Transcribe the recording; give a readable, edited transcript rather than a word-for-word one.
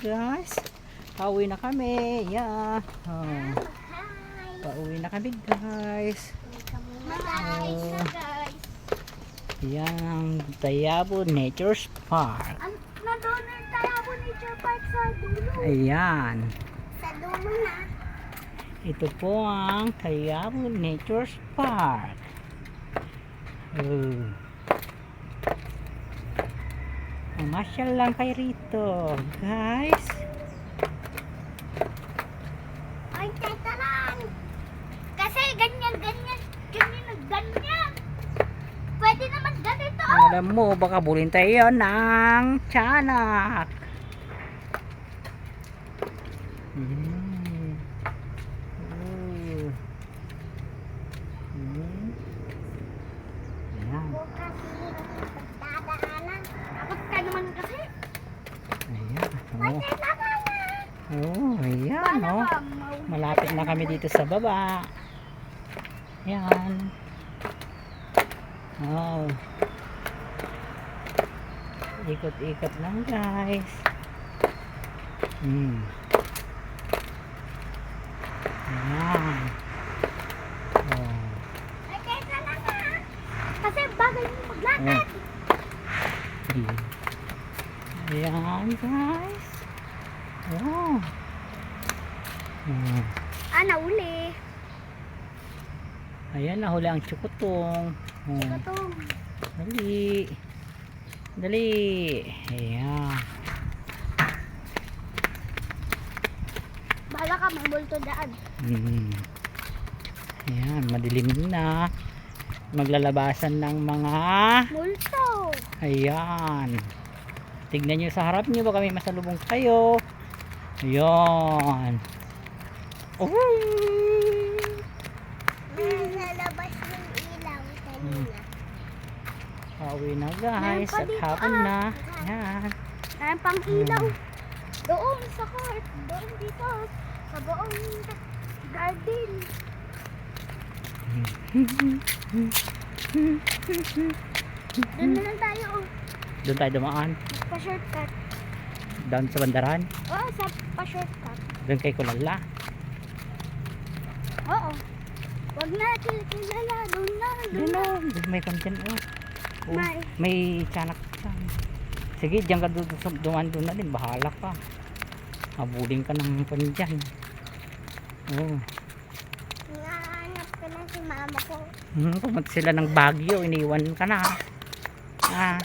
guys. Pauwi na kami. Yeah. Oh. Pauwi na kami guys. Oh. Yan ang Tayabo Nature Park. Nandun na yung Tayabo Nature Park sa dulo. Ayan. Sa dulo na. Ito po ang Tayabo Nature Park. Oh. Mamasyal lang kayo rito, guys. Ay, teka lang. Kasi ganyan. Pwede naman ganito. Alam mo, baka bulin tayo ng tiyanak. Ayan. Bukas dadaanan. Takot ka naman kasi. Ayan. Ay, Oh. teka lang. Oh, ayan, oh. Malapit na kami dito sa baba. Ayan. Oh. Ikot-ikot lang, guys. Ayan. Oh. Ay, teka lang Kasi bagay mo maglakad. Ayan, guys. Oh. Nauli. Ayan, nahuli ang chukutong. Ito to. Dali. Dali. Ayan. Bahala ka, may multo daan. Ayan, madilim na. Maglalabasan ng mga... Multo. Ayan. Tignan nyo sa harap nyo. Baka may masalubong kayo. Ayan. Nalabas yung ilaw kanina. Pauwi na guys. Meron pa At dito, hapon na. Ayan. Ayan pang ilaw. Doon sa court. Doon dito. Sa buong garden. Doon na lang tayo. Doon tayo dumaan. Pa-shortcut. Down sa bandaran. Oo, sa pa-shortcut. Doon kay Kulala. Oo. Wag na, kilala. Doon na. Doon na. Doon may kantin. Oh, May. may tiyanak ka. Sige, diyan ka dumaan doon na din. Bahala ka. Habulin ka ng pandyan. Oh. Nahanap ko lang si mama ko. Pumunta sila ng Baguio. Iniwan ka na. Ah.